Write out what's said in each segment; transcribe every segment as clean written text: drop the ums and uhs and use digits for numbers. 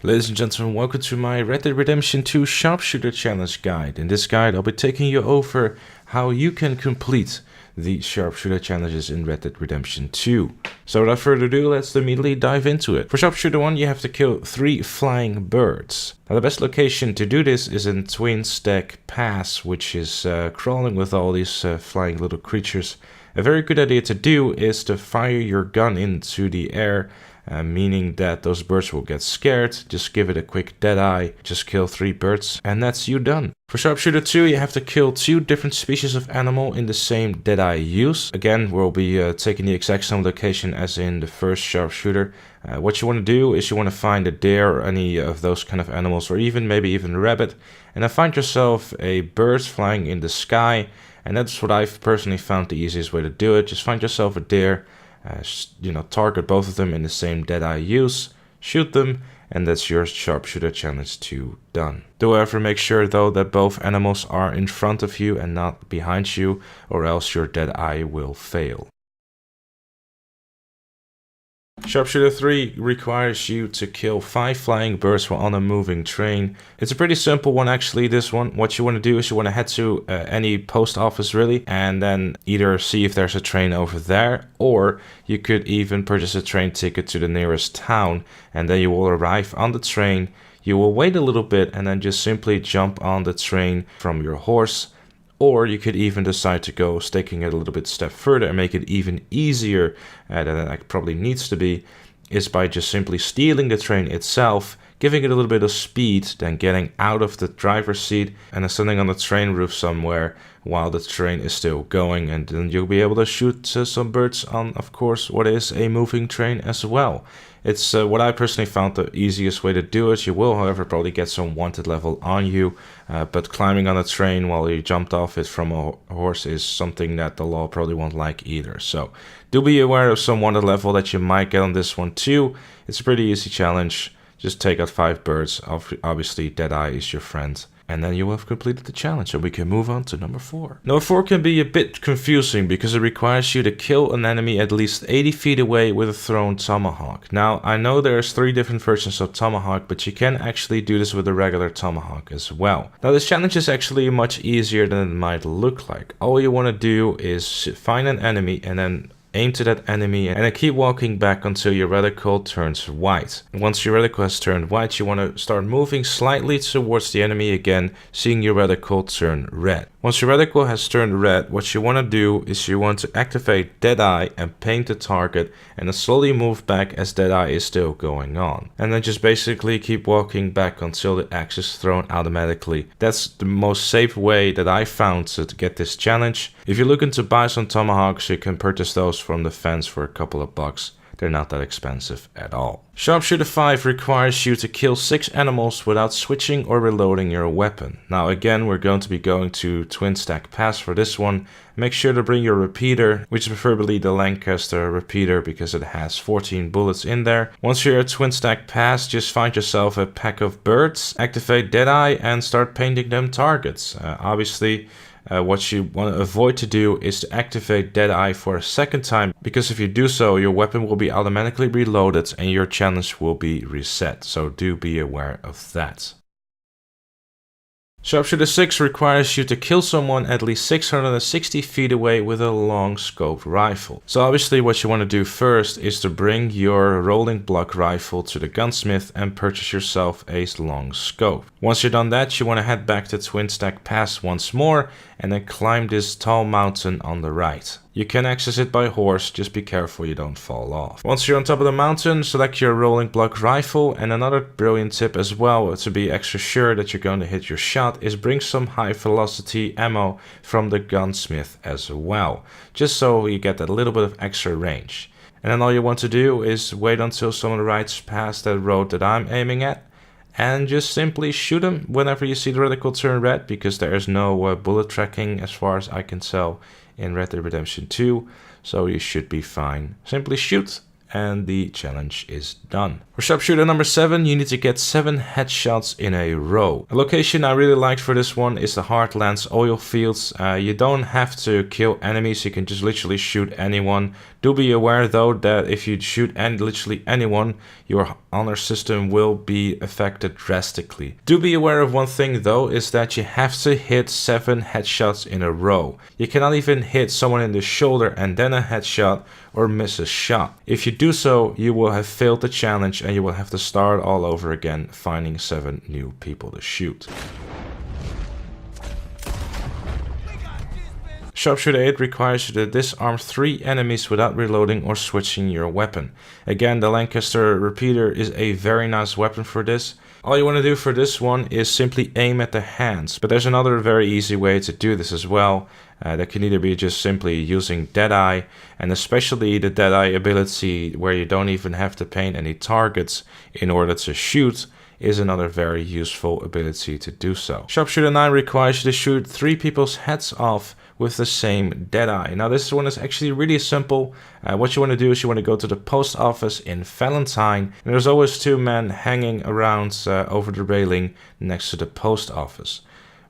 Ladies and gentlemen, welcome to my Red Dead Redemption 2 Sharpshooter Challenge guide. In this guide, I'll be taking you over how you can complete the Sharpshooter challenges in Red Dead Redemption 2. So without further ado, let's immediately dive into it. For Sharpshooter 1, you have to kill 3 flying birds. Now the best location to do this is in Twin Stack Pass, which is crawling with all these flying little creatures. A very good idea to do is to fire your gun into the air, meaning that those birds will get scared. Just give it a quick dead eye, just kill 3 birds, and that's you done. For Sharpshooter 2, you have to kill 2 different species of animal in the same dead eye use. Again, we'll be taking the exact same location as in the first Sharpshooter. What you want to do is you want to find a deer or any of those kind of animals, or maybe even a rabbit, and then find yourself a bird flying in the sky. And that's what I've personally found the easiest way to do it. Just find yourself a deer, target both of them in the same dead eye use, shoot them, and that's your Sharpshooter challenge 2 done. Do however make sure though that both animals are in front of you and not behind you, or else your dead eye will fail. Sharpshooter 3 requires you to kill 5 flying birds while on a moving train. It's a pretty simple one actually, this one. What you want to do is you want to head to any post office really, and then either see if there's a train over there, or you could even purchase a train ticket to the nearest town, and then you will arrive on the train. You will wait a little bit and then just simply jump on the train from your horse. Or you could even decide to go taking it a little bit step further and make it even easier than it probably needs to be, is by just simply stealing the train itself, giving it a little bit of speed, then getting out of the driver's seat and then standing on the train roof somewhere while the train is still going, and then you'll be able to shoot some birds on, of course, what is a moving train as well. It's what I personally found the easiest way to do it. You will, however, probably get some wanted level on you, but climbing on a train while you jumped off it from a horse is something that the law probably won't like either. So do be aware of some wanted level that you might get on this one too. It's a pretty easy challenge. Just take out 5 birds. Obviously, Deadeye is your friend. And then you will have completed the challenge, and we can move on to number 4. Number 4 can be a bit confusing because it requires you to kill an enemy at least 80 feet away with a thrown tomahawk. Now, I know there's 3 different versions of tomahawk, but you can actually do this with a regular tomahawk as well. Now, this challenge is actually much easier than it might look like. All you want to do is find an enemy and then aim to that enemy and then keep walking back until your reticle turns white. Once your reticle has turned white, you want to start moving slightly towards the enemy again, seeing your reticle turn red. Once your reticle has turned red, what you want to do is you want to activate Deadeye and paint the target, and then slowly move back as Deadeye is still going on. And then just basically keep walking back until the axe is thrown automatically. That's the most safe way that I found to get this challenge. If you're looking to buy some tomahawks, you can purchase those from the fence for a couple of bucks. They're not that expensive at all. Sharpshooter 5 requires you to kill 6 animals without switching or reloading your weapon. Now again, we're going to be going to Twin Stack Pass for this one. Make sure to bring your repeater, which is preferably the Lancaster repeater because it has 14 bullets in there. Once you're at Twin Stack Pass, just find yourself a pack of birds, activate Deadeye, and start painting them targets. Obviously, what you want to avoid to do is to activate Deadeye for a second time, because if you do so, your weapon will be automatically reloaded and your challenge will be reset. So do be aware of that. Sharpshooter 6 requires you to kill someone at least 660 feet away with a long scope rifle. So obviously what you want to do first is to bring your rolling block rifle to the gunsmith and purchase yourself a long scope. Once you're done that, you want to head back to Twin Stack Pass once more and then climb this tall mountain on the right. You can access it by horse, just be careful you don't fall off. Once you're on top of the mountain, select your rolling block rifle, and another brilliant tip as well to be extra sure that you're going to hit your shot is bring some high velocity ammo from the gunsmith as well, just so you get that little bit of extra range. And then all you want to do is wait until someone rides past that road that I'm aiming at, and just simply shoot them whenever you see the reticle turn red, because there is no bullet tracking as far as I can tell in Red Dead Redemption 2, so you should be fine. Simply shoot and the challenge is done. For Sharpshooter number 7, you need to get 7 headshots in a row. A location I really liked for this one is the Heartlands oil fields. You don't have to kill enemies, you can just literally shoot anyone. Do be aware though that if you shoot literally anyone, your honor system will be affected drastically. Do be aware of one thing though, is that you have to hit 7 headshots in a row. You cannot even hit someone in the shoulder and then a headshot or miss a shot. If you do so, you will have failed the challenge and you will have to start all over again, finding 7 new people to shoot. Sharpshooter 8 requires you to disarm 3 enemies without reloading or switching your weapon. Again, the Lancaster repeater is a very nice weapon for this. All you want to do for this one is simply aim at the hands, but there's another very easy way to do this as well. That can either be just simply using Deadeye, and especially the Deadeye ability where you don't even have to paint any targets in order to shoot is another very useful ability to do so. Sharpshooter 9 requires you to shoot 3 people's heads off with the same Deadeye. Now this one is actually really simple. What you want to do is you want to go to the post office in Valentine, and there's always 2 men hanging around over the railing next to the post office.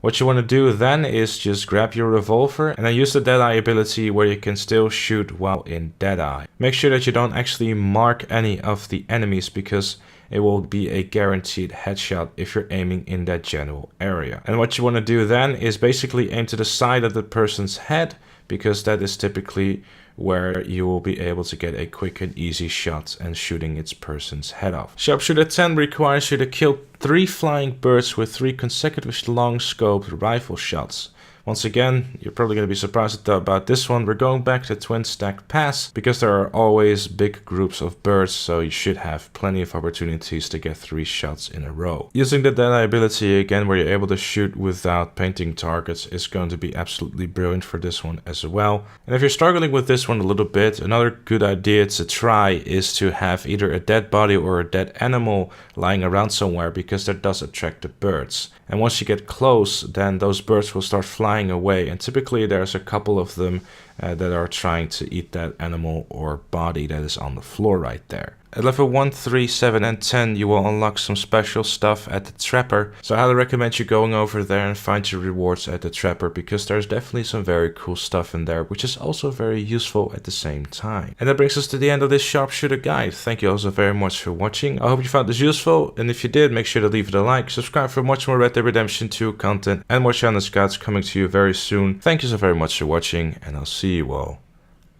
What you want to do then is just grab your revolver and then use the Deadeye ability where you can still shoot while in Deadeye. Make sure that you don't actually mark any of the enemies, because it will be a guaranteed headshot if you're aiming in that general area. And what you want to do then is basically aim to the side of the person's head, because that is typically where you will be able to get a quick and easy shot and shooting its person's head off. Sharpshooter 10 requires you to kill 3 flying birds with 3 consecutive long scoped rifle shots. Once again, you're probably going to be surprised about this one. We're going back to Twin Stack Pass because there are always big groups of birds, so you should have plenty of opportunities to get 3 shots in a row. Using the Deadeye ability again, where you're able to shoot without painting targets, is going to be absolutely brilliant for this one as well. And if you're struggling with this one a little bit, another good idea to try is to have either a dead body or a dead animal lying around somewhere, because that does attract the birds. And once you get close, then those birds will start flying away, and typically there's a couple of them that are trying to eat that animal or body that is on the floor right there. At level 1, 3, 7 and 10 you will unlock some special stuff at the Trapper, so I highly recommend you going over there and find your rewards at the Trapper, because there's definitely some very cool stuff in there, which is also very useful at the same time. And that brings us to the end of this Sharpshooter guide. Thank you also very much for watching. I hope you found this useful, and if you did, make sure to leave it a like, subscribe for much more Red Dead Redemption 2 content and more challenge guides coming to you very soon. Thank you so very much for watching, and I'll see you all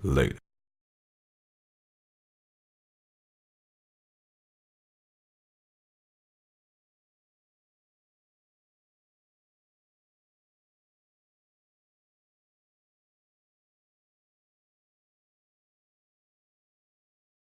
later.